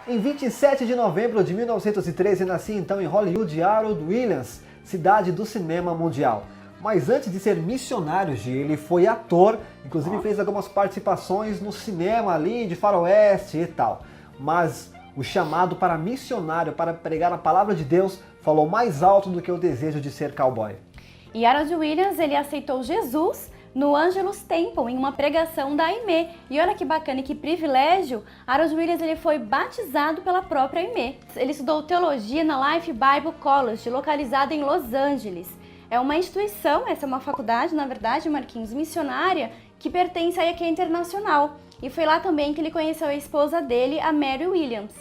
Em 27 de novembro de 1913 nascia então em Hollywood Harold Williams, cidade do cinema mundial. Mas antes de ser missionário, ele foi ator, inclusive fez algumas participações no cinema ali, de faroeste e tal. Mas o chamado para missionário, para pregar a palavra de Deus, falou mais alto do que o desejo de ser cowboy. E Harold Williams, ele aceitou Jesus no Angelus Temple, em uma pregação da AIME. E olha que bacana e que privilégio, Harold Williams ele foi batizado pela própria AIME. Ele estudou teologia na Life Bible College, localizada em Los Angeles. É uma instituição, essa é uma faculdade, na verdade, Marquinhos, missionária, que pertence à IEQ Internacional. E foi lá também que ele conheceu a esposa dele, a Mary Williams.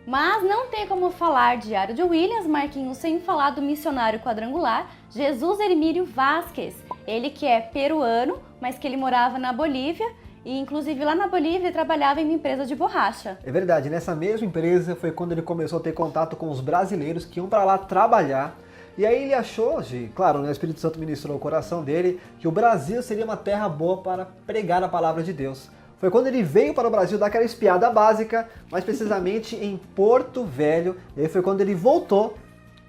Mas não tem como falar de Harold Williams, Marquinhos, sem falar do missionário quadrangular, Jesus Hermílio Vasquez. Ele que é peruano, mas que ele morava na Bolívia e inclusive lá na Bolívia ele trabalhava em uma empresa de borracha. É verdade, nessa mesma empresa foi quando ele começou a ter contato com os brasileiros que iam para lá trabalhar. E aí ele achou, claro, o Espírito Santo ministrou o coração dele, que o Brasil seria uma terra boa para pregar a palavra de Deus. Foi quando ele veio para o Brasil dar aquela espiada básica, mais precisamente em Porto Velho, e aí foi quando ele voltou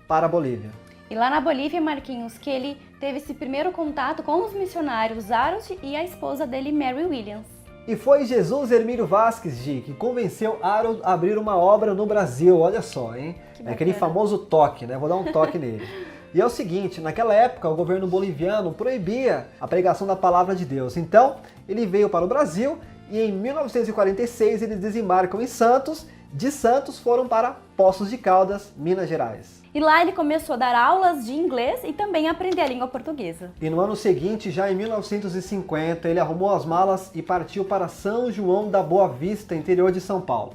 para a Bolívia. E lá na Bolívia, Marquinhos, que ele teve esse primeiro contato com os missionários Harold e a esposa dele, Mary Williams. E foi Jesus Hermílio Vasquez, que convenceu Harold a abrir uma obra no Brasil, olha só, hein? É aquele famoso toque, né? Vou dar um toque nele. E é o seguinte, naquela época o governo boliviano proibia a pregação da palavra de Deus. Então, ele veio para o Brasil e em 1946 eles desembarcam em Santos. De Santos foram para Poços de Caldas, Minas Gerais. E lá ele começou a dar aulas de inglês e também a aprender a língua portuguesa. E no ano seguinte, já em 1950, ele arrumou as malas e partiu para São João da Boa Vista, interior de São Paulo.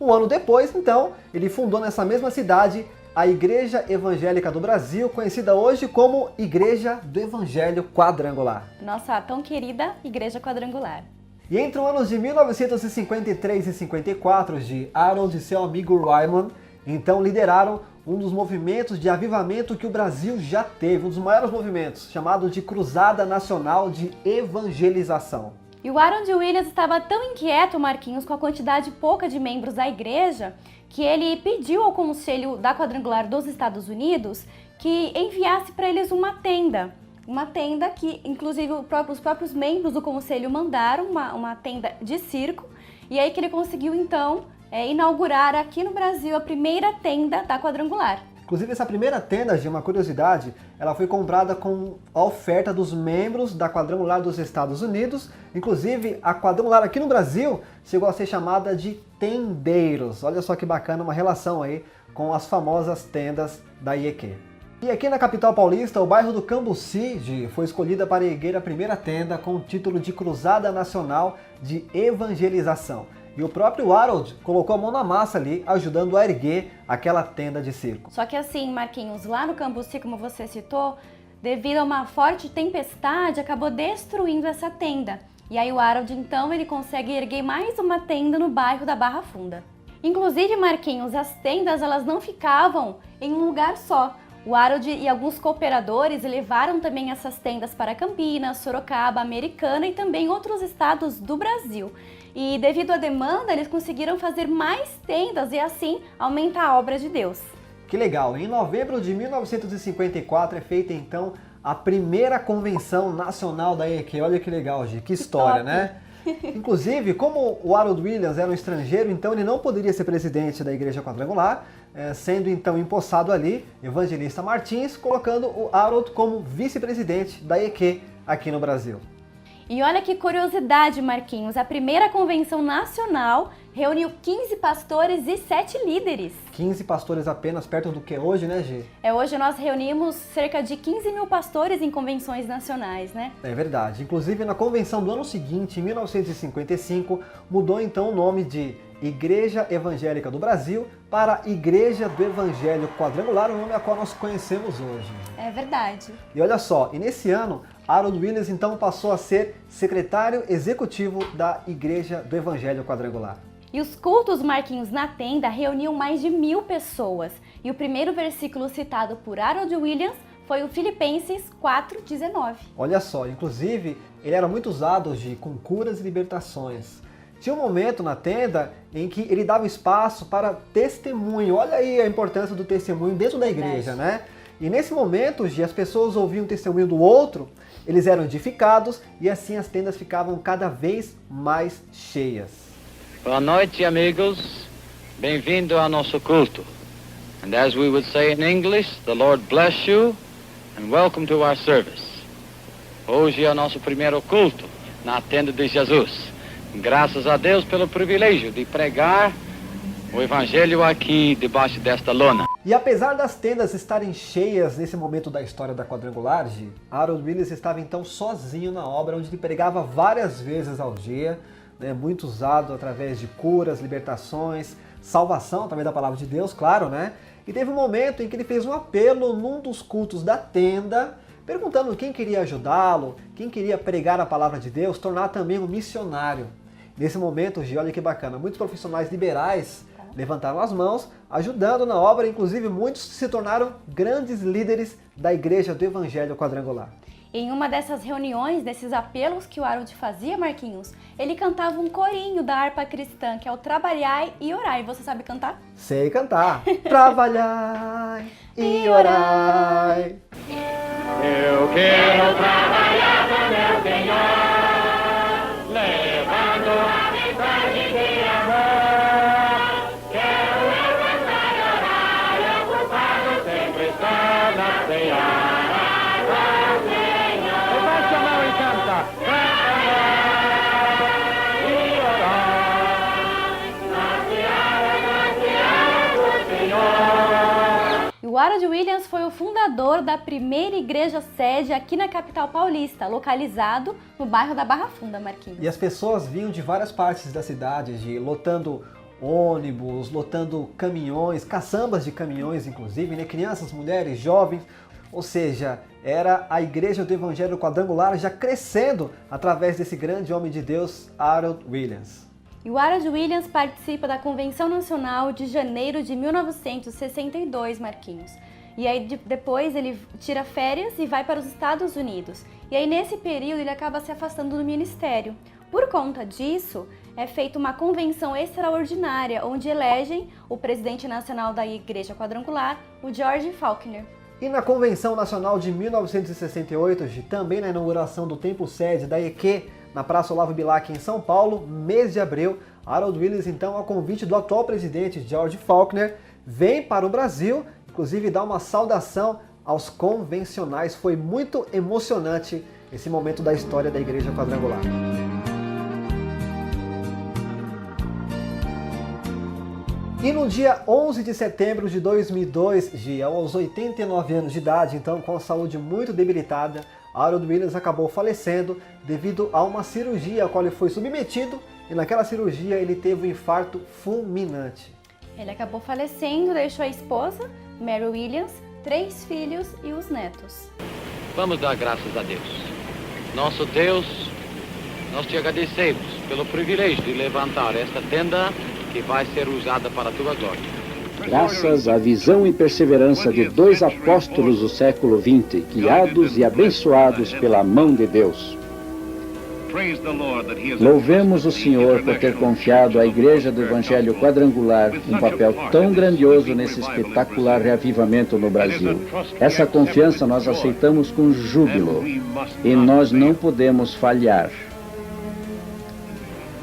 Um ano depois, então, ele fundou nessa mesma cidade a Igreja Evangélica do Brasil, conhecida hoje como Igreja do Evangelho Quadrangular. Nossa tão querida Igreja Quadrangular. E entre os anos de 1953 e 54, Harold e seu amigo Raymond, então lideraram um dos movimentos de avivamento que o Brasil já teve, um dos maiores movimentos, chamado de Cruzada Nacional de Evangelização. E o Harold Williams estava tão inquieto, Marquinhos, com a quantidade pouca de membros da igreja, que ele pediu ao Conselho da Quadrangular dos Estados Unidos que enviasse para eles uma tenda. Uma tenda que, inclusive, os próprios membros do conselho mandaram, uma tenda de circo, e aí que ele conseguiu, então, inaugurar aqui no Brasil a primeira tenda da Quadrangular. Inclusive, essa primeira tenda, uma curiosidade, ela foi comprada com a oferta dos membros da Quadrangular dos Estados Unidos. Inclusive, a Quadrangular aqui no Brasil chegou a ser chamada de tendeiros. Olha só que bacana, uma relação aí com as famosas tendas da IEQ. E aqui na capital paulista, o bairro do Cambuci foi escolhida para erguer a primeira tenda com o título de Cruzada Nacional de Evangelização. E o próprio Harold colocou a mão na massa ali, ajudando a erguer aquela tenda de circo. Só que assim, Marquinhos, lá no Cambuci, como você citou, devido a uma forte tempestade, acabou destruindo essa tenda. E aí o Harold, então, ele consegue erguer mais uma tenda no bairro da Barra Funda. Inclusive, Marquinhos, as tendas elas não ficavam em um lugar só. O Harold e alguns cooperadores levaram também essas tendas para Campinas, Sorocaba, Americana e também outros estados do Brasil. E devido à demanda, eles conseguiram fazer mais tendas e assim aumentar a obra de Deus. Que legal! Em novembro de 1954 é feita então a primeira convenção nacional da IEQ. Olha que legal, que história, né? Inclusive, como o Harold Williams era um estrangeiro, então ele não poderia ser presidente da Igreja Quadrangular, sendo então empossado ali Evangelista Martins, colocando o Harold como vice-presidente da IEQ aqui no Brasil. E olha que curiosidade, Marquinhos, a primeira convenção nacional reuniu 15 pastores e 7 líderes. 15 pastores apenas, perto do que hoje, né, Gê? Hoje nós reunimos cerca de 15 mil pastores em convenções nacionais, né? É verdade. Inclusive, na convenção do ano seguinte, em 1955, mudou então o nome de Igreja Evangélica do Brasil para Igreja do Evangelho Quadrangular, o nome a qual nós conhecemos hoje. É verdade. E olha só, e nesse ano, Harold Williams então passou a ser secretário executivo da Igreja do Evangelho Quadrangular. E os cultos, Marquinhos, na tenda reuniam mais de 1000 pessoas. E o primeiro versículo citado por Harold Williams foi o Filipenses 4:19. Olha só, inclusive, ele era muito usado com curas e libertações. Tinha um momento na tenda em que ele dava espaço para testemunho. Olha aí a importância do testemunho dentro da igreja, né? E nesse momento, as pessoas ouviam o testemunho do outro, eles eram edificados e assim as tendas ficavam cada vez mais cheias. Boa noite, amigos. Bem-vindo ao nosso culto. And as we would say in English, the Lord bless you and welcome to our service. Hoje é o nosso primeiro culto na tenda de Jesus. Graças a Deus pelo privilégio de pregar o Evangelho aqui debaixo desta lona. E apesar das tendas estarem cheias nesse momento da história da Quadrangular, Harold Williams estava então sozinho na obra, onde ele pregava várias vezes ao dia, né, muito usado através de curas, libertações, salvação através da palavra de Deus, claro, né? E teve um momento em que ele fez um apelo num dos cultos da tenda, perguntando quem queria ajudá-lo, quem queria pregar a palavra de Deus, tornar também um missionário. Nesse momento, olha que bacana, muitos profissionais liberais levantaram as mãos, ajudando na obra, inclusive muitos se tornaram grandes líderes da Igreja do Evangelho Quadrangular. Em uma dessas reuniões, desses apelos que o Harold fazia, Marquinhos, ele cantava um corinho da harpa cristã, que é o Trabalhai e Orai. Você sabe cantar? Sei cantar. Trabalhai e orai. Eu quero trabalhar com meu Senhor, levando a mensagem de amor. Quero levantar e orar, ocupado sempre estar na seara. Levante a mão e canta. Trabalhar e orar, na seara do Senhor. E o Harold Williams foi o fundador da primeira igreja sede aqui na capital paulista, localizado no bairro da Barra Funda, Marquinhos. E as pessoas vinham de várias partes da cidade, lotando ônibus, lotando caminhões, caçambas de caminhões inclusive, né? Crianças, mulheres, jovens. Ou seja, era a Igreja do Evangelho Quadrangular já crescendo através desse grande homem de Deus, Harold Williams. E o Harold Williams participa da Convenção Nacional de janeiro de 1962, Marquinhos. E aí depois ele tira férias e vai para os Estados Unidos. E aí nesse período ele acaba se afastando do ministério. Por conta disso, é feita uma convenção extraordinária, onde elegem o presidente nacional da Igreja Quadrangular, o George Faulkner. E na Convenção Nacional de 1968, também na inauguração do templo sede da EQ, na Praça Olavo Bilac, em São Paulo, mês de abril, Harold Williams, então, ao convite do atual presidente George Faulkner, vem para o Brasil, inclusive dá uma saudação aos convencionais. Foi muito emocionante esse momento da história da Igreja Quadrangular. E no dia 11 de setembro de 2002, aos 89 anos de idade, então com a saúde muito debilitada, Harold Williams acabou falecendo devido a uma cirurgia a qual ele foi submetido, e naquela cirurgia ele teve um infarto fulminante. Ele acabou falecendo, deixou a esposa, Mary Williams, 3 filhos e os netos. Vamos dar graças a Deus. Nosso Deus, nós te agradecemos pelo privilégio de levantar esta tenda que vai ser usada para a tua glória. Graças à visão e perseverança de 2 apóstolos do século XX, guiados e abençoados pela mão de Deus. Louvemos o Senhor por ter confiado à Igreja do Evangelho Quadrangular um papel tão grandioso nesse espetacular reavivamento no Brasil. Essa confiança nós aceitamos com júbilo e nós não podemos falhar.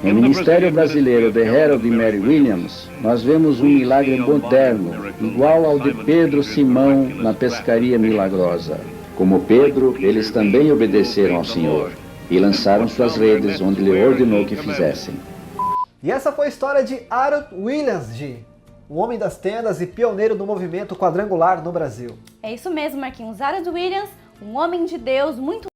No Ministério Brasileiro de Harold e Mary Williams, nós vemos um milagre moderno, igual ao de Pedro e Simão na pescaria milagrosa. Como Pedro, eles também obedeceram ao Senhor e lançaram suas redes onde Ele ordenou que fizessem. E essa foi a história de Harold Williams, o homem das tendas e pioneiro do movimento quadrangular no Brasil. É isso mesmo, Marquinhos. Harold Williams, um homem de Deus muito